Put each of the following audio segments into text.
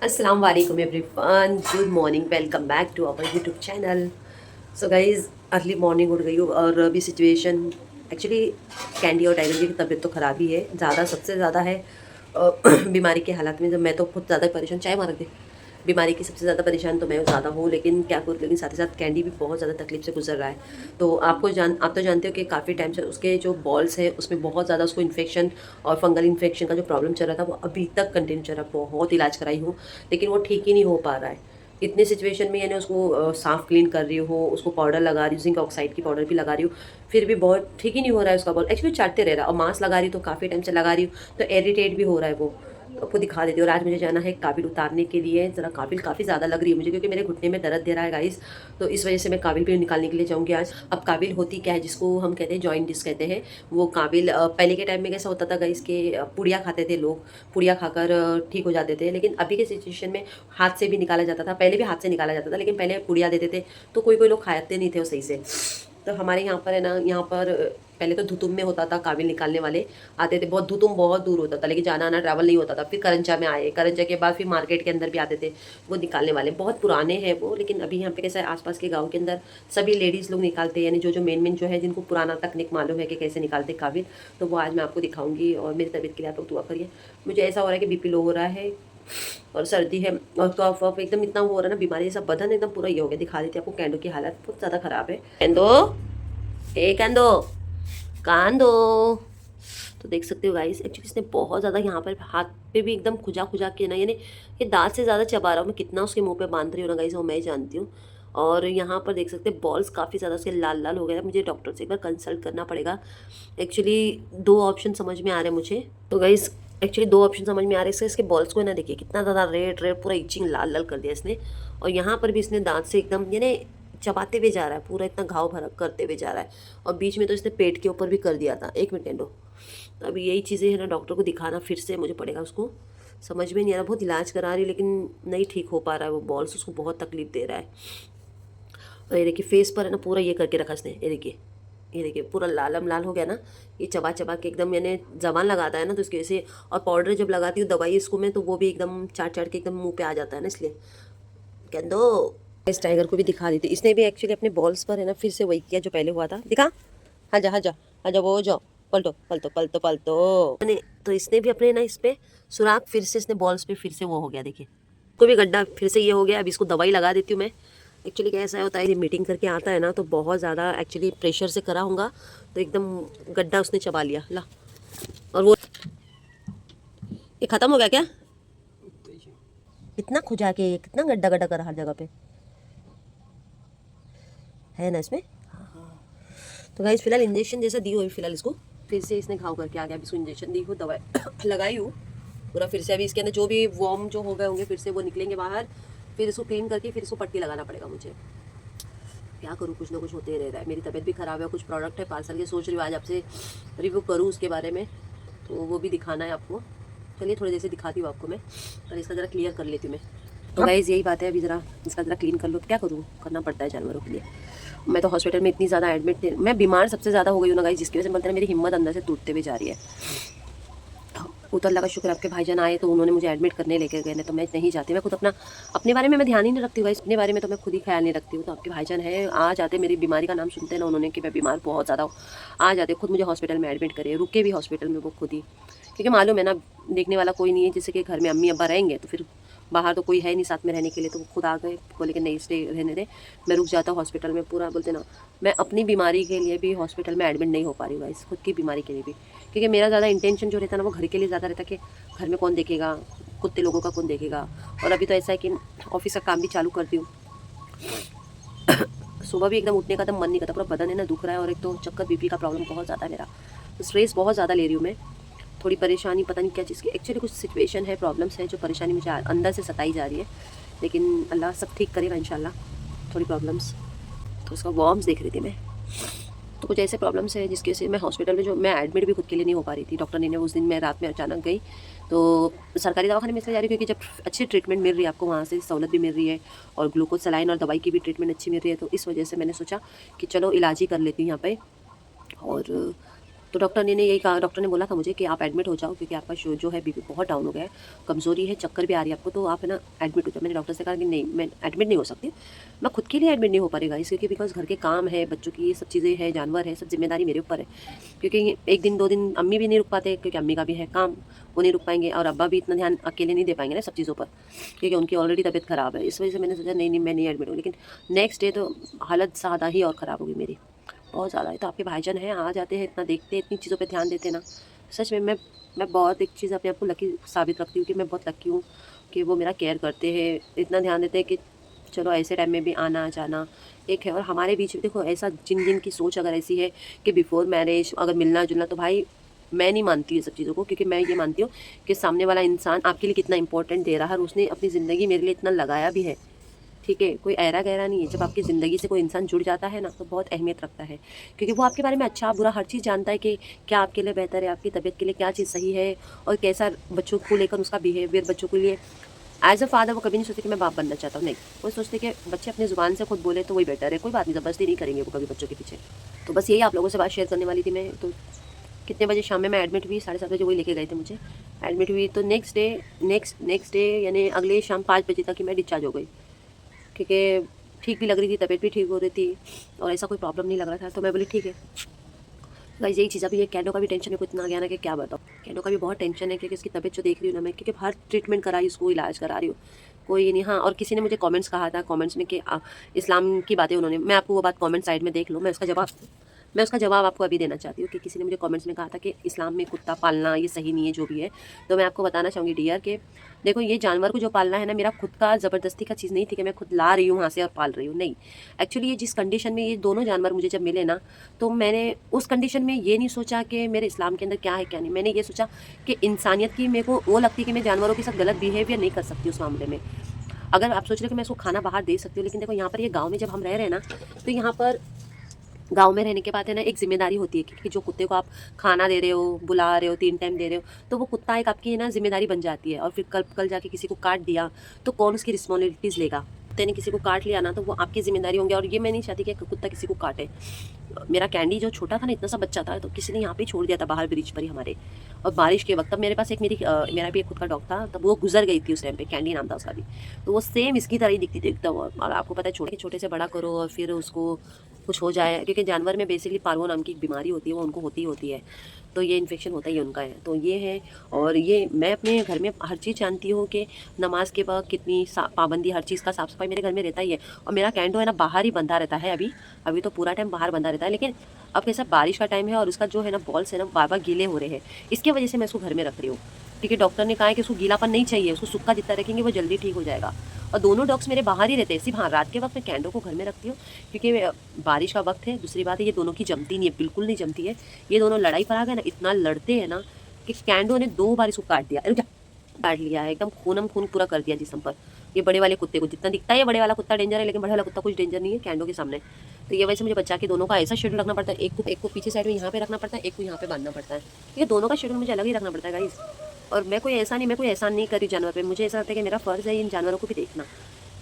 अस्सलाम वालेकुम everyone, good morning, welcome back to our YouTube channel. So guys, early morning उठ गई हूँ और अभी सिचुएशन एक्चुअली कैंडी और टाइगर जी की तबीयत तो ख़राब ही है, ज़्यादा सबसे ज़्यादा है। बीमारी के हालात में जब मैं तो खुद ज़्यादा परेशान, चाय मार दे। बीमारी की सबसे ज़्यादा परेशान तो मैं ज़्यादा हूँ, लेकिन क्या करूँ, लेकिन साथ ही साथ कैंडी भी बहुत ज़्यादा तकलीफ से गुजर रहा है। तो आप तो जानते हो कि काफ़ी टाइम से उसके जो बॉल्स है उसमें बहुत ज़्यादा उसको इन्फेक्शन और फंगल इन्फेक्शन का जो प्रॉब्लम चल रहा था वो अभी तक कंटिन्यू चल रहा है। बहुत इलाज कराई हूँ लेकिन वो ठीक ही नहीं हो पा रहा है। इतने सिचुएशन में यानी उसको साफ़ क्लीन कर रही हूँ, उसको पाउडर लगा रही हूँ, जिंक ऑक्साइड की पाउडर भी लगा रही हूँ, फिर भी बहुत ठीक ही नहीं हो रहा है उसका बॉल। एक्चुअली चाटते रह रहा है और मास्क लगा रही हूँ तो काफ़ी टाइम से लगा रही हूँ तो इरिटेट भी हो रहा है वो। तो आपको दिखा देती हूँ। और आज मुझे जाना है काबिल उतारने के लिए। ज़रा काबिल काफ़ी ज़्यादा लग रही है मुझे क्योंकि मेरे घुटने में दर्द दे रहा है गाइस। तो इस वजह से मैं काबिल भी निकालने के लिए जाऊँगी आज। अब काबिल होती क्या है, जिसको हम कहते हैं जॉइंट डिस्क कहते हैं, वो काबिल पहले के टाइम में कैसा होता था गाइस कि पुड़िया खाते थे लोग, पुड़िया खाकर ठीक हो जाते थे। लेकिन अभी के सिचुएशन में हाथ से भी निकाला जाता था, पहले भी हाथ से निकाला जाता था, लेकिन पहले पुड़िया देते थे तो कोई कोई लोग खाते नहीं थे वो सही से। तो हमारे यहाँ पर है ना, यहाँ पर पहले तो धुतुम में होता था, काबिल निकालने वाले आते थे। बहुत धुतुम बहुत दूर होता था, लेकिन जाना आना ट्रैवल नहीं होता था। फिर करंजा में आए, करंजा के बाद फिर मार्केट के अंदर भी आते थे वो निकालने वाले। बहुत पुराने हैं वो, लेकिन अभी यहाँ पे कैसा है, आसपास के गाँव के अंदर सभी लेडीज़ लोग निकालते हैं, यानी जो जो मेन जो है जिनको पुराना तकनीक मालूम है कि कैसे निकालते काबिल, तो वो आज मैं आपको दिखाऊंगी। और मेरी तबीयत के लिए आप लोग दुआ करिए। मुझे ऐसा हो रहा है कि बीपी लो हो रहा है और सर्दी है और कफ वफ एकदम इतना वो हो रहा है ना, बीमारी जैसा बदन एकदम पूरा ये हो गया। दिखा देती हूँ आपको, कैंडो की हालत बहुत ज़्यादा ख़राब है। कैंडो, ए कैंडो, कान दो। तो देख सकते हो गाइस, एक्चुअली इसने बहुत ज़्यादा यहाँ पर हाथ पे भी एकदम खुजा खुजा के ना, यानी ये दांत से ज़्यादा चबा रहा हूँ। मैं कितना उसके मुंह पे बांध रही हूँ ना गाइस, वो मैं ही जानती हूँ। और यहाँ पर देख सकते हैं बॉल्स काफ़ी ज़्यादा उसके लाल लाल हो गए हैं। मुझे डॉक्टर से एक बार कंसल्ट करना पड़ेगा। एक्चुअली दो ऑप्शन समझ में आ रहे हैं मुझे तो गाइस, एक्चुअली दो ऑप्शन समझ में आ रहे हैं इसके बॉल्स को। ना देखिए कितना ज़्यादा रेड रेड पूरा इचिंग लाल लाल कर दिया इसने। और यहाँ पर भी इसने दांत से एकदम यानी चबाते हुए जा रहा है, पूरा इतना घाव भरा करते हुए जा रहा है। और बीच में तो इसने पेट के ऊपर भी कर दिया था। एक मिनट कैंडो। तो अभी यही चीज़ें है ना, डॉक्टर को दिखाना फिर से मुझे पड़ेगा उसको। समझ में नहीं आ रहा, बहुत इलाज करा रही लेकिन नहीं ठीक हो पा रहा है वो बॉल्स, उसको बहुत तकलीफ दे रहा है। और ये देखिए फेस पर है ना पूरा ये करके रखा इसने, ये देखिए, ये देखिए पूरा लालम लाल हो गया ना। ये चबा चबा के एकदम, यानी जबान लगाता है ना तो इसकी वजह से। और पाउडर जब लगाती हूँ दवाई इसको मैं, तो वो भी एकदम चाट चाट के एकदम मुंह पे आ जाता है ना, इसलिए कह दो। इस टाइगर को भी दिखा दी थी इसने भी, एक्चुअली अपने बॉल्स पर है ना फिर से वही किया जो पहले हुआ था। दिखा, हाँ जा हाँ जा हाँ जा, वो जाओ, पलटो पलटो पलटो पलटो। तो इसने भी अपने ना इस पे सुराख फिर से, इसने बॉल्स पे फिर से वो हो गया, देखिए कोई भी गड्ढा फिर से ये हो गया। अब इसको दवाई लगा देती हूँ मैं। एक्चुअली कैसा होता है, ये मीटिंग करके आता है ना तो बहुत ज़्यादा एक्चुअली प्रेशर से करा होगा, तो एकदम गड्ढा उसने चबा लिया ला। और वो ये ख़त्म हो गया क्या, इतना खुजा के कितना गड्ढा गड्ढा करा हर जगह पे है ना इसमें। तो गाइस फिलहाल इंजेक्शन जैसा दी हुई, फिलहाल इसको फिर से इसने घाव करके आ गया। अभी इसको इंजेक्शन दी हो, दवाई लगाई हूँ पूरा फिर से। अभी इसके अंदर जो भी वॉर्म जो हो गए होंगे फिर से वो निकलेंगे बाहर। फिर इसको क्लीन करके फिर इसको पट्टी लगाना पड़ेगा मुझे। क्या करूँ, कुछ ना कुछ होते ही रह रहा है। मेरी तबीयत भी ख़राब है, कुछ प्रोडक्ट है पार्सल के, सोच रही हूँ आज आपसे रिव्यू करूँ उसके बारे में, तो वो भी दिखाना है आपको। चलिए थोड़ी देर से दिखाती हूँ आपको मैं, और इसका ज़रा क्लियर कर लेती हूँ मैं। तो गाइज़ यही बात है, अभी ज़रा इसका ज़रा क्लीन कर लो। क्या करूँ, करना पड़ता है जानवरों के लिए। मैं तो हॉस्पिटल में इतनी ज़्यादा एडमिट थी, मैं बीमार सबसे ज़्यादा हो गई हूँ ना गाइस, जिसकी वजह से मतलब मेरी हिम्मत अंदर से टूटते हुए जा रही है। उतर अल्लाह का शुक्र आपके भाईजान आए तो उन्होंने मुझे एडमिट करने लेकर गए, नहीं तो मैं नहीं जाती। मैं खुद अपने बारे में मैं ध्यान ही नहीं रखती हूँ गाइस, अपने बारे में तो मैं खुद ही ख्याल नहीं रखती हूँ। तो आपके भाईजान है, आ जाते, मेरी बीमारी का नाम सुनते हैं ना उन्होंने कि मैं बीमार बहुत ज़्यादा हूँ, आ जाते खुद मुझे हॉस्पिटल में एडमिट करे, रुके भी हॉस्पिटल में वो खुद ही, क्योंकि मालूम है ना देखने वाला कोई नहीं है। जैसे कि घर में अम्मी अब्बा रहेंगे तो फिर बाहर तो कोई है नहीं साथ में रहने के लिए, तो वो खुद आ गए, बोले कि नहीं स्टे रहने दे, मैं रुक जाता हूँ हॉस्पिटल में पूरा। बोलते ना मैं अपनी बीमारी के लिए भी हॉस्पिटल में एडमिट नहीं हो पा रही हूँ गाइस, खुद की बीमारी के लिए भी, क्योंकि मेरा ज़्यादा इंटेंशन जो रहता है ना वो घर के लिए ज़्यादा रहता है कि घर में कौन देखेगा, कुत्ते लोगों का कौन देखेगा। और अभी तो ऐसा है कि ऑफिस का काम भी चालू कर दी हूँ। सुबह भी एकदम उठने का एकदम मन नहीं करता, पूरा बदन है ना दुख रहा है, और एक तो चक्कर बीपी का प्रॉब्लम बहुत ज़्यादा है मेरा, तो स्ट्रेस बहुत ज़्यादा ले रही हूँ मैं। थोड़ी परेशानी पता नहीं क्या चीज़ की, एक्चुअली कुछ सिचुएशन है, प्रॉब्लम्स है जो परेशानी मुझे अंदर से सताई जा रही है, लेकिन अल्लाह सब ठीक करेगा इंशाल्लाह। थोड़ी प्रॉब्लम्स, तो उसका वॉर्म्स देख रही थी मैं। तो कुछ ऐसे प्रॉब्लम्स है जिसकी वजह से मैं हॉस्पिटल में, जो मैं एडमिट भी खुद के लिए नहीं हो पा रही थी। डॉक्टर ने उस दिन मैं रात में अचानक गई तो सरकारी दवाखाने में इसलिए जा रही क्योंकि जब अच्छी ट्रीटमेंट मिल रही है आपको, वहाँ से सहूलत भी मिल रही है और ग्लूकोज सलाइन और दवाई की भी ट्रीटमेंट अच्छी मिल रही है, तो इस वजह से मैंने सोचा कि चलो इलाज ही कर लेती हूँ यहाँ पे। और तो डॉक्टर ने यही कहा, डॉक्टर ने बोला था मुझे कि आप एडमिट हो जाओ क्योंकि आपका जो है बीपी बहुत डाउन हो गया है, कमज़ोरी है, चक्कर भी आ रही है आपको, तो आप है ना एडमिट हो जाओ। मैंने डॉक्टर से कहा कि नहीं, मैं एडमिट नहीं हो सकती, मैं खुद के लिए एडमिट नहीं हो पाएगा इस, क्योंकि बिकॉज घर के काम है, बच्चों की ये सब चीज़ें हैं, जानवर है, सब जिम्मेदारी मेरे ऊपर है। क्योंकि एक दिन 2 दिन अम्मी भी नहीं रुक पाते क्योंकि अम्मी का भी है काम, वो नहीं रुक पाएंगे, और अब्बा भी इतना ध्यान अकेले नहीं दे पाएंगे ना सब चीज़ों पर, क्योंकि उनकी ऑलरेडी तबीयत ख़राब है। इस वजह से मैंने सोचा नहीं नहीं मैं नहीं एडमिट हूँ। लेकिन नेक्स्ट डे तो हालत ज़्यादा ही और ख़राब होगी मेरी, बहुत ज़्यादा है। तो आपके भाईजान हैं, आ जाते हैं, इतना देखते हैं, इतनी चीज़ों पे ध्यान देते हैं ना। सच में मैं बहुत एक चीज़ अपने आप को लकी साबित रखती हूँ कि मैं बहुत लकी हूँ कि वो मेरा केयर करते हैं, इतना ध्यान देते हैं कि चलो ऐसे टाइम में भी आना जाना एक है। और हमारे बीच में देखो ऐसा, जिन जिन की सोच अगर ऐसी है कि बिफोर मैरिज अगर मिलना जुलना, तो भाई मैं नहीं मानती ये सब चीज़ों को, क्योंकि मैं ये मानती हूँ कि सामने वाला इंसान आपके लिए कितना इंपॉर्टेंट दे रहा है और उसने अपनी ज़िंदगी मेरे लिए इतना लगाया भी है। ठीक है, कोई ऐरा गहरा नहीं है। जब आपकी ज़िंदगी से कोई इंसान जुड़ जाता है ना तो बहुत अहमियत रखता है, क्योंकि वो आपके बारे में अच्छा बुरा हर चीज़ जानता है कि क्या आपके लिए बेहतर है, आपकी तबीयत के लिए क्या चीज़ सही है, और कैसा बच्चों को लेकर उसका बिहेवियर, बच्चों के लिए एज अ फादर वो कभी नहीं सोचते कि मैं बाप बनना चाहता हूँ, नहीं, वो सोचते कि बच्चे अपनी ज़ुबान से खुद बोले तो वही बेटर है। कोई बात नहीं, ज़बरदस्ती नहीं करेंगे वो कभी बच्चों के पीछे। तो बस यही आप लोगों से बात शेयर करने वाली थी मैं। तो कितने बजे शाम में मैं एडमिट हुई, 7:30 बजे वही लेके गए थे मुझे, एडमिट हुई। तो नेक्स्ट डे यानी अगले शाम 5 बजे तक ही मैं डिस्चार्ज हो गई, क्योंकि ठीक भी लग रही थी, तबीयत भी ठीक हो रही थी और ऐसा कोई प्रॉब्लम नहीं लग रहा था। तो मैं बोली ठीक है गाइस, यही चीज़। अभी ये कैंडो का भी टेंशन है, कुछ इतना आ गया ना कि क्या बताओ। कैंडो का भी बहुत टेंशन है क्योंकि इसकी तबीयत जो देख रही हूँ ना मैं, क्योंकि हर ट्रीटमेंट कराई, उसको इलाज करा रही हूँ, कोई नहीं। हाँ, और किसी ने मुझे कमेंट्स कहा था, कमेंट्स में कि इस्लाम की बातें उन्होंने, मैं आपको वो बात कमेंट साइड में देख लो, मैं उसका जवाब आपको अभी देना चाहती हूँ कि किसी ने मुझे कमेंट्स में कहा था कि इस्लाम में कुत्ता पालना ये सही नहीं है, जो भी है। तो मैं आपको बताना चाहूँगी डियर कि देखो, ये जानवर को जो पालना है ना, मेरा खुद का ज़बरदस्ती का चीज़ नहीं थी कि मैं खुद ला रही हूँ वहाँ से और पाल रही हूँ, नहीं। एक्चुअली ये जिस कंडीशन में ये दोनों जानवर मुझे जब मिले ना, तो मैंने उस कंडीशन में ये नहीं सोचा कि मेरे इस्लाम के अंदर क्या है क्या नहीं, मैंने ये सोचा कि इंसानियत की मेरे को वो लगती है कि मैं जानवरों के साथ गलत बिहेवियर नहीं कर सकती उस मामले में। अगर आप सोच रहे हो कि मैं इसको खाना बाहर दे सकती हूँ, लेकिन देखो यहाँ पर ये गाँव में जब हम रह रहे हैं ना, तो यहाँ पर गाँव में रहने के बाद है ना एक जिम्मेदारी होती है कि जो कुत्ते को आप खाना दे रहे हो, बुला रहे हो, 3 टाइम दे रहे हो, तो वो कुत्ता एक आपकी है ना जिम्मेदारी बन जाती है। और फिर कल जाके किसी को काट दिया तो कौन उसकी रिस्पॉन्सिबिलिटीज़ लेगा। कुत्ते ने किसी को काट लिया ना तो वो आपकी जिम्मेदारी होंगे, और ये मैं नहीं चाहती कि कुत्ता किसी को काटे। मेरा कैंडी जो छोटा था ना, इतना सा बच्चा था, तो किसी ने यहाँ पे छोड़ दिया था बाहर ब्रिज पर ही हमारे, और बारिश के वक्त। तब मेरे पास एक मेरा भी एक खुद का डॉग था, तब वो गुजर गई थी उस टाइम पे, कैंडी नाम था उसका भी। तो वो सेम इसकी तरह ही दिखती थी एकदम। और आपको पता है, छोटे छोटे से बड़ा करो और फिर उसको कुछ हो जाए, क्योंकि जानवर में बेसिकली पार्वो नाम की एक बीमारी होती है, वो उनको होती है, तो ये इन्फेक्शन होता ही उनका है। तो ये है। और ये मैं अपने घर में हर चीज़ जानती हूँ कि नमाज के वक्त कितनी पाबंदी, हर चीज़ का साफ़ सफाई मेरे घर में रहता ही है। और मेरा कैंडो है ना बाहर ही बंधा रहता है, अभी तो पूरा टाइम बाहर बंधा रहता है। लेकिन अब कैसा बारिश का टाइम है और उसका जो है ना बॉल्स है ना बार बार गीले हो रहे हैं, इसकी वजह से मैं इसको घर में रख रही हूँ, क्योंकि डॉक्टर ने कहा है कि उसको गीलापन नहीं चाहिए, उसको सूखा जितना रखेंगे वो जल्दी ठीक हो जाएगा। और दोनों डॉग्स मेरे बाहर ही रहते हैं, सिर्फ हाँ रात के वक्त मैं कैंडो को घर में रखती हूँ, क्योंकि बारिश का वक्त है। दूसरी बात है, ये दोनों की जमती नहीं है, बिल्कुल नहीं जमती है। ये दोनों लड़ाई पर आ गए ना, इतना लड़ते हैं ना कि कैंडो ने 2 बार इसको काट दिया, काट लिया है एकदम, खूनम खून पूरा कर दिया जिसम पर। ये बड़े वाले कुत्ते को जितना दिखता है, ये बड़े वाला कुत्ता डेंजर है, लेकिन बड़े वाला कुत्ता कुछ डेंजर नहीं है कैंडो के सामने। तो ये वजह से मुझे बच्चा के दोनों का ऐसा शेड्यूल रखना पड़ता है, एक को पीछे साइड में यहाँ पे रखना पड़ता है, एक को यहाँ पे बांधना पड़ता है, क्योंकि दोनों का शेड्यूल मुझे अलग ही रखना पड़ता है गाइस। और मैं कोई एहसान नहीं करी जानवर पे, मुझे ऐसा लगता है कि मेरा फ़र्ज़ है इन जानवरों को भी देखना,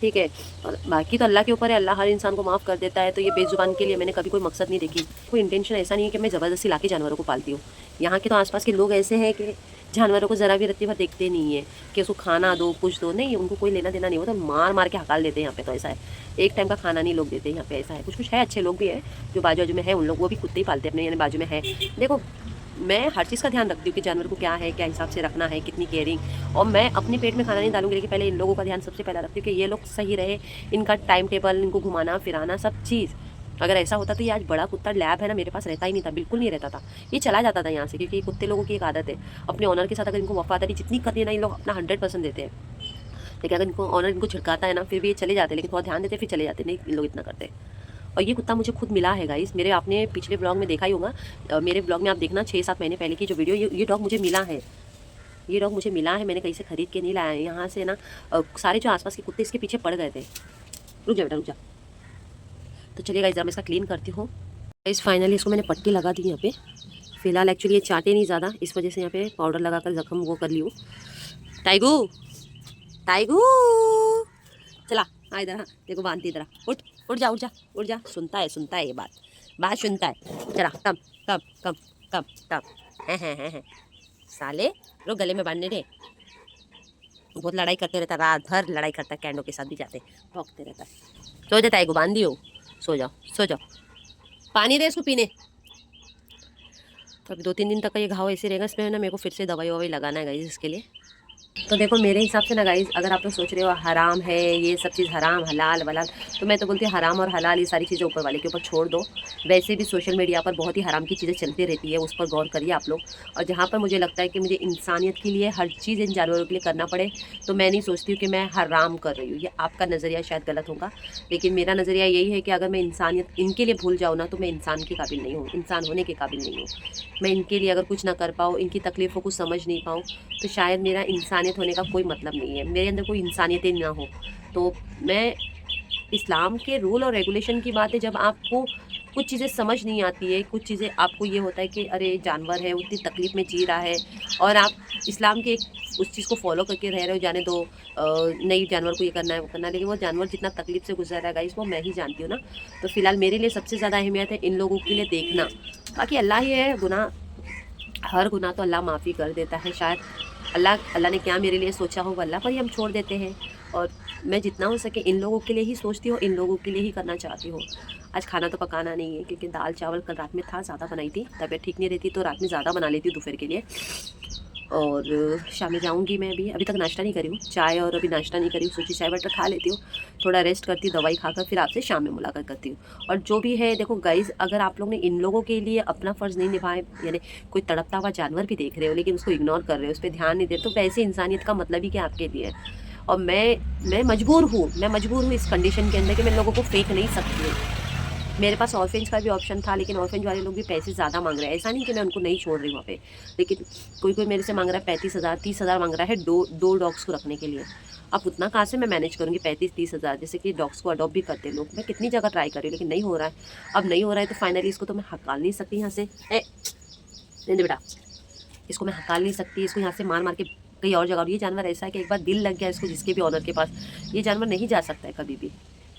ठीक है। और बाकी तो अल्लाह के ऊपर है, अल्लाह हर इंसान को माफ़ कर देता है। तो ये बेज़ुबान के लिए मैंने कभी कोई मकसद नहीं देखी, कोई इंटेंशन ऐसा नहीं है कि मैं ज़बरदस्ती ला के जानवरों को पालती हूँ। यहाँ के तो आसपास के लोग ऐसे हैं कि जानवरों को ज़रा भी रत्ती भर देखते नहीं है कि उसको खाना दो, कुछ दो, नहीं, उनको कोई लेना देना नहीं होता, मार मार के हकाल देते हैं यहाँ पे। तो ऐसा है, एक टाइम का खाना नहीं लोग देते यहाँ पे, ऐसा है। कुछ है अच्छे लोग भी है जो बाजू में है, उन लोग वो भी कुत्ते ही पालते अपने, यानी बाजू में है। देखो, मैं हर चीज़ का ध्यान रखती हूँ कि जानवर को क्या है, क्या हिसाब से रखना है, कितनी केयरिंग। और मैं अपने पेट में खाना नहीं डालूंगी, लेकिन पहले इन लोगों का ध्यान सबसे पहला रखती हूँ कि ये लोग सही रहे, इनका टाइम टेबल, इनको घुमाना फिराना सब चीज़। अगर ऐसा होता तो ये आज बड़ा कुत्ता लैब है ना मेरे पास रहता ही नहीं था, बिल्कुल नहीं रहता था, ये चला जाता था यहाँ से। क्योंकि कुत्ते लोगों की एक आदत है, अपने ऑनर के साथ अगर इनको वफादारी जितनी करनी है ना, ये लोग अपना 100% देते हैं। लेकिन अगर इनको ऑनर इनको छिड़काता है ना, फिर भी ये चले जाते हैं, लेकिन थोड़ा ध्यान देते फिर चले जाते, नहीं इन लोग इतना करते। और ये कुत्ता मुझे खुद मिला है गाइस, मेरे आपने पिछले ब्लॉग में देखा ही होगा, मेरे ब्लॉग में आप देखना 6-7 महीने पहले की जो वीडियो, ये डॉग मुझे मिला है, ये डॉग मुझे मिला है, मैंने कहीं से खरीद के नहीं लाया है। यहाँ से ना सारे जो आसपास के कुत्ते इसके पीछे पड़ गए थे। रुक जा बेटा रुक जा। तो चलिए गाइस, मैं इसका क्लीन करती हूँ। गाइस फाइनली इसको मैंने पट्टी लगा दी यहाँ पे। फिलहाल एक्चुअली ये चाटे नहीं ज़्यादा, इस वजह से यहाँ पे पाउडर लगा कर जख्म वो कर ली हूँ। टाइगू टाइगू चला हाँ इधर, हाँ देखो बांधती इधर, उठ जा, सुनता है ये बात सुनता है। चला कम कम कम तब तब हैं साले, रो गले में बांधने दे। बहुत लड़ाई करते रहता, रात भर लड़ाई करता, कैंडो के साथ भी जाते, भौंकते रहता। सो जाता है, बांध दियो, सो जाओ सो जाओ, पानी दे इसको पीने। तो अभी 2-3 दिन तक का ये घाव ऐसे रहेगा, इसमें ना मेरे को फिर से दवाई ववाई लगाना है गाइस इसके लिए। तो देखो मेरे हिसाब से ना गाइस, अगर आप लोग सोच रहे हो हराम है ये सब चीज़, हराम हलाल वलाल, तो मैं तो बोलती हूँ हराम और हलाल ये सारी चीज़ें ऊपर वाले के ऊपर छोड़ दो। वैसे भी सोशल मीडिया पर बहुत ही हराम की चीज़ें चलती रहती है, उस पर गौर करिए आप लोग। और जहाँ पर मुझे लगता है कि मुझे इंसानियत के लिए हर चीज़ इन जानवरों के लिए करना पड़े, तो मैं नहीं सोचती हूँ कि मैं हराम कर रही हूँ। ये आपका नज़रिया शायद गलत होगा, लेकिन मेरा नज़रिया यही है कि अगर मैं इंसानियत इनके लिए भूल जाऊँ ना, तो मैं इंसान के काबिल नहीं हूँ, इंसान होने के काबिल नहीं हूँ। मैं इनके लिए अगर कुछ ना कर पाऊँ, इनकी तकलीफ़ों को समझ नहीं पाऊँ, तो शायद मेरा इंसानियत होने का कोई मतलब नहीं है, मेरे अंदर कोई इंसानियत ही ना हो। तो मैं, इस्लाम के रूल और रेगुलेशन की बात है, जब आपको कुछ चीज़ें समझ नहीं आती है, कुछ चीज़ें आपको ये होता है कि अरे जानवर है उतनी तकलीफ़ में जी रहा है, और आप इस्लाम के उस चीज़ को फॉलो करके रह रहे हो, जाने दो नहीं जानवर को ये करना है वो करना है, लेकिन वो जानवर जितना तकलीफ़ से गुजर रहा है गाइस, वो मैं ही जानती हूँ ना। तो फ़िलहाल मेरे लिए सबसे ज़्यादा अहमियत है इन लोगों के लिए देखना। बाकी अल्लाह ही है, गुनाह, हर गुनाह तो अल्लाह माफ़ी कर देता है। शायद अल्लाह ने क्या मेरे लिए सोचा हो, अल्लाह पर ही हम छोड़ देते हैं। और मैं जितना हो सके इन लोगों के लिए ही सोचती हूँ, इन लोगों के लिए ही करना चाहती हूँ। आज खाना तो पकाना नहीं है, क्योंकि दाल चावल कल रात में था, ज़्यादा बनाई थी, तबीयत ठीक नहीं रहती तो रात में ज़्यादा बना लेती हूँ दोपहर के लिए। और शाम में जाऊँगी मैं, अभी तक नाश्ता नहीं करी हूँ, चाय और अभी नाश्ता नहीं करी हूँ, सोची चाय बटर खा लेती हूँ, थोड़ा रेस्ट करती हूँ, दवाई खाकर फिर आपसे शाम में मुलाकात करती हूँ। और जो भी है देखो गाइज़, अगर आप लोग ने इन लोगों के लिए अपना फ़र्ज़ नहीं निभाए, यानी कोई तड़पता हुआ जानवर भी देख रहे हो लेकिन उसको इग्नोर कर रहे हो, उस पर ध्यान नहीं दे, तो वैसे इंसानियत का मतलब ही क्या आपके लिए है। और मैं मजबूर हूँ इस कंडीशन के अंदर कि मैं लोगों को फेंक नहीं सकती हूँ। मेरे पास ऑर्फेंज का भी ऑप्शन था, लेकिन ऑर्फेंज वाले लोग भी पैसे ज़्यादा मांग रहे हैं, ऐसा नहीं कि मैं उनको नहीं छोड़ रही वहाँ पे, लेकिन कोई मेरे से मांग रहा है 35,000 30,000 मांग रहा है दो डॉग्स को रखने के लिए। अब उतना कहाँ से मैं मैनेज करूँगी 35-30,000, जैसे कि डॉग्स को अडॉप्ट भी करते हैं लोग। मैं कितनी जगह ट्राई कर रही हूँ लेकिन नहीं हो रहा है। अब नहीं हो रहा है तो फाइनली इसको तो मैं हकाल नहीं सकती यहाँ से, नहीं बेटा, इसको मैं हकाल नहीं सकती, इसको यहाँ से मार मार के कहीं और जगह। और ये जानवर ऐसा है कि एक बार दिल लग गया इसको, जिसके भी ऑनर के पास, ये जानवर नहीं जा सकता है कभी भी।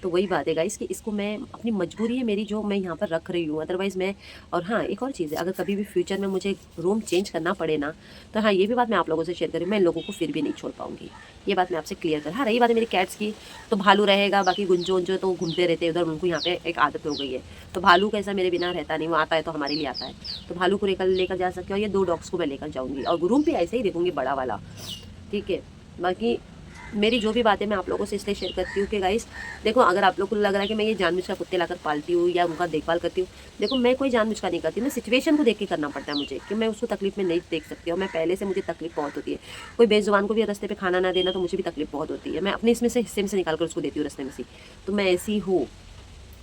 तो वही बात है गाइस कि इसको मैं, अपनी मजबूरी है मेरी जो मैं यहाँ पर रख रही हूँ, अदरवाइज़ मैं। और हाँ, एक और चीज़ है, अगर कभी भी फ्यूचर में मुझे रूम चेंज करना पड़े ना, तो हाँ ये भी बात मैं आप लोगों से शेयर करूँ, मैं इन लोगों को फिर भी नहीं छोड़ पाऊँगी, ये बात मैं आपसे क्लियर कर। हाँ रही बात है मेरी कैट्स की, तो भालू रहेगा, बाकी गुंजो उंजो तो घूमते रहते हैं उधर, उनको यहाँ पे एक आदत हो गई है। तो भालू कैसा मेरे बिना रहता नहीं, वो आता है तो हमारे लिए आता है, तो भालू को लेकर जा सकते हो, ये 2 डॉग्स को मैं लेकर जाऊँगी, और रूम भी ऐसे ही देखूँगी बड़ा वाला, ठीक है। बाकी मेरी जो भी बातें मैं आप लोगों से इसलिए शेयर करती हूँ कि गाइस देखो, अगर आप लोग को लग रहा है कि मैं ये जानबूझ कर कुत्ते लाकर पालती हूँ या उनका देखभाल करती हूँ, देखो मैं कोई जानबूझ का नहीं करती, मैं सिचुएशन को देख के करना पड़ता है मुझे, कि मैं उसको तकलीफ में नहीं देख सकती, और मैं पहले से मुझे तकलीफ बहुत होती है। कोई बेजुबान को भी रास्ते पे खाना ना देना तो मुझे भी तकलीफ बहुत होती है, मैं अपने इसमें से हिस्से में से निकाल कर उसको देती हूँ रास्ते में से, तो मैं ऐसी हूँ।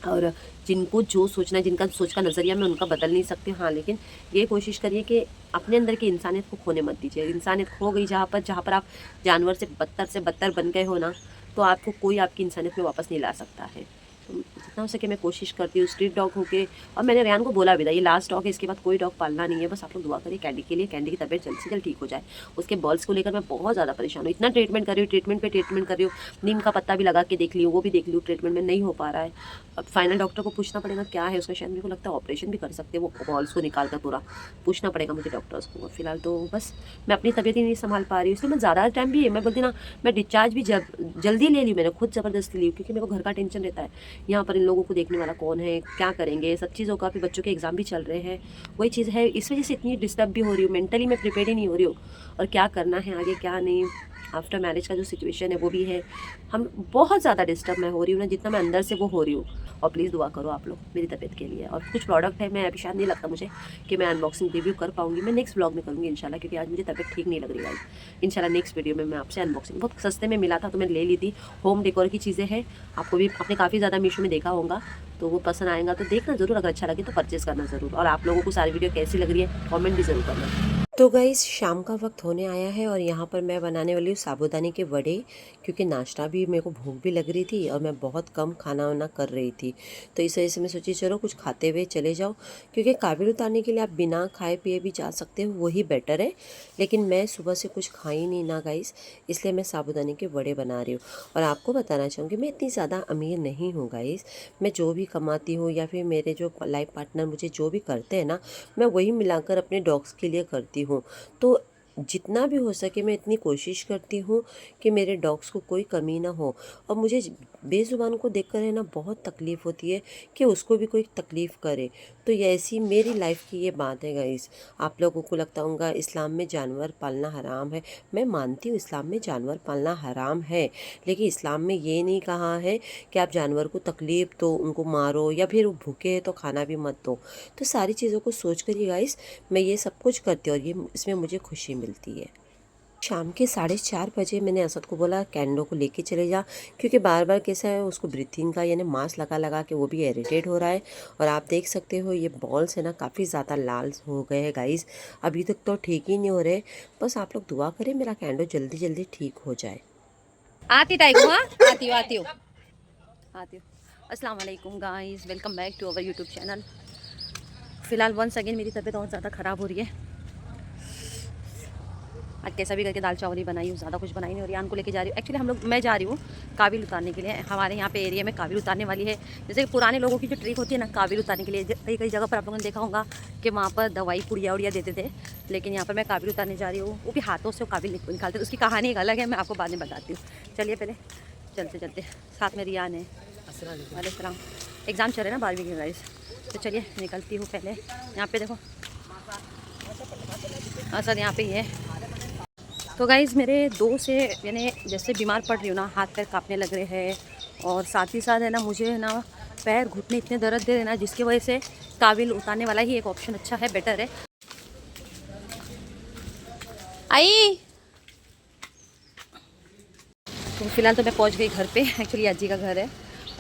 और जिनको जो सोचना है, जिनका सोच का नज़रिया मैं उनका बदल नहीं सकती, हाँ लेकिन ये कोशिश करिए कि अपने अंदर की इंसानियत को खोने मत दीजिए। इंसानियत खो गई जहाँ पर आप जानवर से बदतर बन गए हो ना, तो आपको कोई आपकी इंसानियत में वापस नहीं ला सकता है। तो जितना हो सके मैं कोशिश करती हूँ स्ट्रीट डॉग होके। और मैंने रेहान को बोला भी था ये लास्ट डॉग है, इसके बाद कोई डॉग पालना नहीं है, बस आप लोग दुआ करिए कैंडी के लिए, कैंडी की तबीयत जल्द से जल्द ठीक हो जाए। उसके बॉल्स को लेकर मैं बहुत ज़्यादा परेशान हूँ, इतना ट्रीटमेंट कर रही हूँ, ट्रीटमेंट पे ट्रीटमेंट कर रही हूँ, नीम का पत्ता भी लगा के देख ली हूँ, वो भी देख ली हूँ, ट्रीटमेंट में नहीं हो पा रहा है। अब फाइनल डॉक्टर को पूछना पड़ेगा क्या है उसका, शायद मेरे को लगता है ऑपरेशन भी कर सकते हैं वो बॉल्स को निकाल कर, पूरा पूछना पड़ेगा मुझे डॉक्टर्स को। फिलहाल तो बस मैं अपनी तबीयत ही नहीं संभाल पा रही हूँ, इसलिए मैं ज़्यादा टाइम भी है, मैं बोलती ना, मैं डिस्चार्ज भी जल्दी ले ली, मैंने खुद ज़बरदस्ती ली, क्योंकि मेरे को घर का टेंशन रहता है, यहाँ पर इन लोगों को देखने वाला कौन है, क्या करेंगे, सब चीज़ों का। फिर बच्चों के एग्ज़ाम भी चल रहे हैं, वही चीज़ है, इस वजह से इतनी डिस्टर्ब भी हो रही हूँ, मेंटली मैं प्रिपेयर ही नहीं हो रही हूँ, और क्या करना है आगे क्या नहीं। आफ्टर मैरिज का जो सिचुएशन है वो भी है, हम बहुत ज़्यादा डिस्टर्ब मैं हो रही हूँ ना, जितना मैं अंदर से वो हो रही हूँ। और प्लीज़ दुआ करो आप लोग मेरी तबीयत के लिए। और कुछ प्रोडक्ट है, मैं अभी शायद नहीं लगता मुझे कि मैं अनबॉक्सिंग रिव्यू कर पाऊँगी, मैं नेक्स्ट व्लॉग में करूँगी इंशाल्लाह, क्योंकि आज मुझे तबीयत ठीक नहीं लग रही है। इंशाल्लाह नेक्स्ट वीडियो में मैं आपसे अनबॉक्सिंग, बहुत सस्ते में मिला था तो मैं ले ली थी, होम डेकोर की चीज़ें हैं, आपको भी आपने काफ़ी ज़्यादा मीशो में देखा होगा, तो वो पसंद आएगा तो देखना ज़रूर, अगर अच्छा लगे तो परचेज़ करना ज़रूर। और आप लोगों को सारी वीडियो कैसी लग रही है कमेंट भी ज़रूर करना। तो गाइस शाम का वक्त होने आया है और यहाँ पर मैं बनाने वाली हूँ साबूदाने के वड़े, क्योंकि नाश्ता भी मेरे को भूख भी लग रही थी और मैं बहुत कम खाना वाना कर रही थी। तो इस वजह से मैं सोची चलो कुछ खाते हुए चले जाओ, क्योंकि काबिल उतारने के लिए आप बिना खाए पिए भी जा सकते हो, वही बेटर है। लेकिन मैं सुबह से कुछ खाई नहीं ना गाइस, इसलिए मैं साबूदाने के वड़े बना रही हूँ। और आपको बताना चाहूँगी मैं इतनी ज़्यादा अमीर नहीं हूँ गाइस। मैं जो भी कमाती हूँ या फिर मेरे जो लाइफ पार्टनर मुझे जो भी करते हैं ना, मैं वही मिलाकर अपने डॉग्स के लिए करती हूँ। तो जितना भी हो सके मैं इतनी कोशिश करती हूँ कि मेरे डॉग्स को कोई कमी ना हो। और मुझे बेज़ुबान को देखकर है ना बहुत तकलीफ़ होती है कि उसको भी कोई तकलीफ़ करे। तो ये ऐसी मेरी लाइफ की ये बात है गाइस। आप लोगों को लगता होगा इस्लाम में जानवर पालना हराम है। मैं मानती हूँ इस्लाम में जानवर पालना हराम है, लेकिन इस्लाम में ये नहीं कहा है कि आप जानवर को तकलीफ़ दो, उनको मारो, या फिर वो भूखे हैं तो खाना भी मत दो। तो सारी चीज़ों को सोच कर ही गाइस मैं ये सब कुछ करती हूँ और ये इसमें मुझे खुशी मिलती है। शाम के 4:30 बजे मैंने असद को बोला कैंडो को लेके चले जा, क्योंकि बार बार कैसा है उसको ब्रीथिंग का यानी मास्क लगा लगा के वो भी इरिटेट हो रहा है। और आप देख सकते हो ये बॉल्स है ना काफ़ी ज़्यादा लाल हो गए हैं गाइस, अभी तक तो ठीक ही नहीं हो रहे। बस आप लोग दुआ करें मेरा कैंडो जल्दी जल्दी ठीक हो जाए। आती टाइको, हाँ आती हूँ। अस्सलाम वालेकुम guys, welcome back to our YouTube channel. फ़िलहाल वंस अगेन मेरी तबीयत और ज़्यादा ख़राब हो रही है। आज कैसा भी करके दाल चावल ही बनाई हूँ, ज़्यादा कुछ बनाई नहीं। और यान को लेके जा रही हूँ, एक्चुअली मैं जा रही हूँ काबिल उतारने के लिए। हमारे यहाँ पे एरिया में काबिल उतारने वाली है। जैसे कि पुराने लोगों की जो ट्रिक होती है ना काबिल उतारने के लिए, कई कई जगह पर आप लोगों ने देखा होगा कि वहाँ पर दवाई पुड़िया उड़िया देते थे, लेकिन यहाँ पर मैं काबिल उतारने जा रही हूँ। वो भी हाथों से काबिल निकालते थे, उसकी कहानी एक अलग है, मैं आपको बाद में बताती हूँ। चलिए पहले चलते चलते, साथ में रियान है। वालेकुम, एग्ज़ाम चल रहे ना 12वीं के गाइस। तो चलिए निकलती हूँ। पहले यहाँ पे देखो असद यहाँ पे ही है। तो गाइज़ मेरे 2 से यानी जैसे बीमार पड़ रही हूँ ना, हाथ पैर कांपने लग रहे हैं, और साथ ही साथ है ना मुझे ना पैर घुटने इतने दर्द दे रहे ना, जिसकी वजह से काबिल उतारने वाला ही एक ऑप्शन अच्छा है, बेटर है। आई तो फ़िलहाल तो मैं पहुँच गई घर पे। एक्चुअली अज्जी का घर है।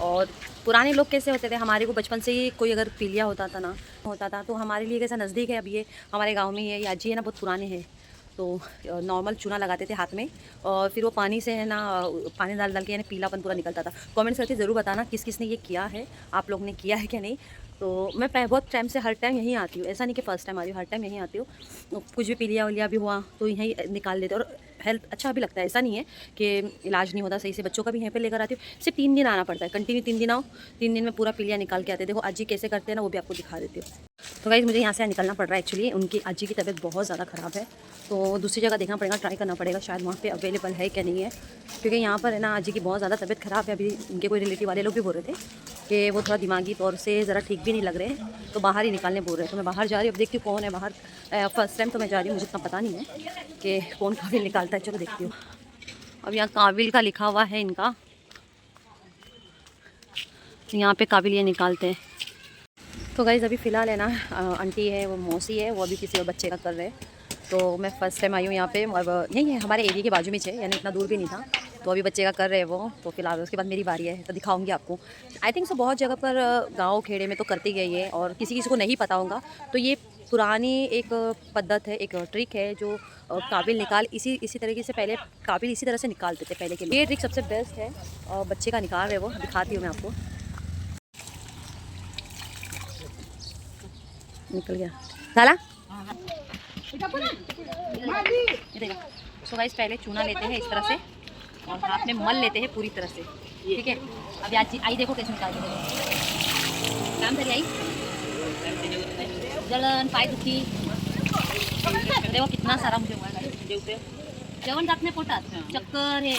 और पुराने लोग कैसे होते थे, हमारे को बचपन से ही कोई अगर पीलिया होता था तो हमारे लिए कैसा नज़दीक है। अब ये हमारे गांव में ही है, ये अज्जी है ना बहुत पुराने हैं। तो नॉर्मल चूना लगाते थे हाथ में, और फिर वो पानी से है ना पानी डाल डाल के यानी पीलापन पूरा निकलता था। कमेंट्स करके ज़रूर बताना किस किस ने ये किया है, आप लोग ने किया है क्या नहीं। तो मैं बहुत टाइम से हर टाइम यहीं आती हूँ, ऐसा नहीं कि फ़र्स्ट टाइम आ रही हूँ, हर टाइम यहीं आती हूँ। कुछ भी पीलिया उलिया भी हुआ तो यहीं निकाल लेते, और हेल्थ अच्छा भी लगता है। ऐसा नहीं है कि इलाज नहीं होता सही से। बच्चों का भी यहीं पे लेकर आती हूँ। सिर्फ 3 दिन आना पड़ता है, कंटिन्यू 3 दिन आओ, 3 दिन में पूरा पीलिया निकाल के आते हैं। देखो अज्जी कैसे करते हैं ना, वो भी आपको दिखा देती हूँ। तो गाइस मुझे यहाँ से निकलना पड़ रहा है। एक्चुअली उनकी अज्जी की तबीयत बहुत ज़्यादा ख़राब है, तो दूसरी जगह देखना पड़ेगा, ट्राई करना पड़ेगा शायद वहाँ पे अवेलेबल है क्या नहीं है। क्योंकि यहाँ पर है ना अज्जी की बहुत ज़्यादा तबीयत ख़राब है। अभी उनके कोई रिलेटिव वाले लोग भी बोल रहे थे कि वो थोड़ा दिमागी तौर से ज़रा ठीक भी नहीं लग रहे हैं, तो बाहर ही निकालने बोल रहे हैं। तो मैं बाहर जा रही हूँ, अब देखती हूँ कौन है बाहर। फर्स्ट टाइम तो मैं जा रही हूँ, मुझे इतना पता नहीं है कि कौन काबिल निकालता है। चलो देखती हूँ। अब यहाँ काबिल का लिखा हुआ है इनका, यहाँ पे काबिल ये निकालते हैं। तो गाइज़ अभी फ़िलहाल है ना आंटी है, वो मौसी है, वो अभी किसी और बच्चे का कर रहे हैं। तो मैं फ़र्स्ट टाइम आई हूँ यहाँ पे। अब यही है हमारे एरिया के बाजू में है, यानी इतना दूर भी नहीं था। तो अभी बच्चे का कर रहे हैं वो, तो फिलहाल उसके बाद मेरी बारी है, तो दिखाऊंगी आपको। आई थिंक सो बहुत जगह पर गांव खेड़े में तो करते गए ये, और किसी किसी को नहीं पता होगा। तो ये पुरानी एक पद्धत है, एक ट्रिक है जो काबिल निकाल इसी तरीके से पहले काबिल इसी तरह से निकालते थे पहले के लिए। ये ट्रिक सबसे बेस्ट है, और बच्चे का निकाल रहे वो, दिखाती हूँ मैं आपको। निकल गया साला। तो गाइस पहले चूना लेते हैं इस तरह से, और हाथ में मल लेते हैं पूरी तरह से, ठीक है। अभी आज आई देखो कैसे निकाल के काम करिए। आई जलन पाय दुखी देखो कितना सारा मुझे हुआ है। जेवण जात नाही पोटात, चक्कर है।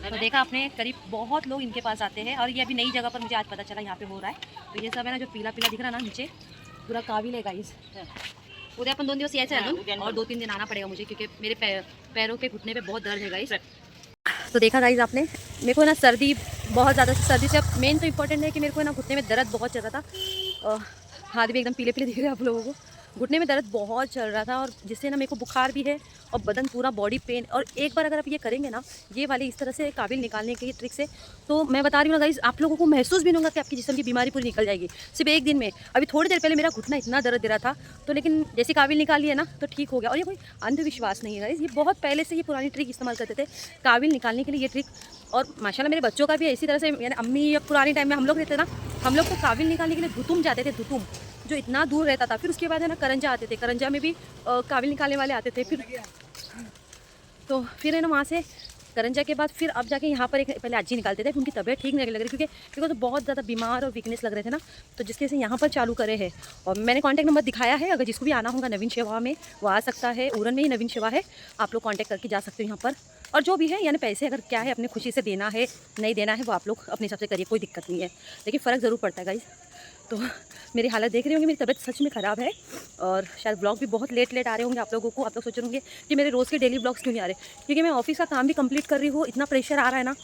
तो देखा आपने, करीब बहुत लोग इनके पास आते हैं, और ये अभी नई जगह पर मुझे आज पता चला यहाँ पे हो रहा है। तो ये सब है ना जो पीला पीला दिख रहा है ना नीचे, पूरा काबिल है गाइस। उधर अपन 2 दिवस यायचं है और 2-3 दिन आना पड़ेगा मुझे, क्योंकि मेरे पैरों पे घुटने पे बहुत दर्द है गाइस। तो देखा गाइस आपने, मेरे को ना सर्दी बहुत ज़्यादा, सर्दी से अब मेन तो इम्पोर्टेंट है कि मेरे को ना घुटने में दर्द बहुत ज़्यादा था। हाथ भी एकदम पीले पीले दिख रहे हैं आप लोगों को। घुटने में दर्द बहुत चल रहा था, और जिससे ना मेरे को बुखार भी है और बदन पूरा बॉडी पेन। और एक बार अगर आप ये करेंगे ना, ये वाली इस तरह से काबिल निकालने की ट्रिक से, तो मैं बता रही हूँ ना गाइस, आप लोगों को महसूस भी नहीं होगा कि आपकी जिस्म की बीमारी पूरी निकल जाएगी सिर्फ एक दिन में। अभी थोड़ी देर पहले मेरा घुटना इतना दर्द दे रहा था, तो लेकिन जैसे काबिल निकाल लिया ना तो ठीक हो गया। और ये कोई अंधविश्वास नहीं है गाइस, ये बहुत पहले से ये पुरानी ट्रिक इस्तेमाल करते थे काबिल निकालने के लिए, ये ट्रिक। और माशाल्लाह मेरे बच्चों का भी इसी तरह से, यानी अम्मी या पुराने टाइम में हम लोग रहते ना, हम लोग तो काबिल निकालने के लिए धुतुम जाते थे, धुतुम जो इतना दूर रहता था। फिर उसके बाद है ना करंजा आते थे, करंजा में भी काबिल निकालने वाले आते थे। फिर है ना वहाँ से करंजा के बाद फिर अब जाके यहाँ पर एक पहले आजी निकालते थे, उनकी तबीयत ठीक नहीं लग रही, क्योंकि तो बहुत ज़्यादा बीमार और वीकनेस लग रहे थे ना, तो जिसके से यहाँ पर चालू करे हैं। और मैंने कॉन्टैक्ट नंबर दिखाया है, अगर जिसको भी आना होगा नवीन सेवा में वो आ सकता है, उरन में ही नवीन सेवा है, आप लोग कॉन्टैक्ट करके जा सकते हो यहाँ पर। और जो भी है यानी पैसे अगर क्या है अपनी खुशी से देना है नहीं देना है वो आप लोग अपने हिसाब से करिए, कोई दिक्कत नहीं है, लेकिन फ़र्क ज़रूर पड़ता है गाइस। तो मेरी हालत देख रही होंगी, मेरी तबीयत सच में ख़राब है, और शायद ब्लॉग भी बहुत लेट आ रहे होंगे आप लोगों को। आप लोग सोच रहे होंगे कि मेरे रोज़ के डेली ब्लॉग्स क्यों नहीं आ रहे, क्योंकि मैं ऑफिस का काम भी कंप्लीट कर रही हूँ, इतना प्रेशर आ रहा है ना,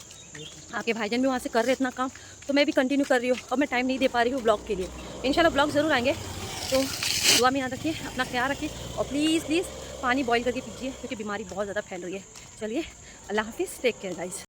आपके भाईजान भी वहाँ से कर रहे इतना काम, तो मैं भी कंटिन्यू कर रही हूँ, और मैं टाइम नहीं दे पा रही हूँ ब्लॉग के लिए। इंशाल्लाह ब्लॉग ज़रूर आएंगे, तो दुआ में याद रखिए, अपना ख्याल रखिए, और प्लीज़ पानी बॉईल करके पीजिए, क्योंकि बीमारी बहुत ज़्यादा फैल रही है। चलिए, अल्लाह हाफिज़, टेक केयर गाइस।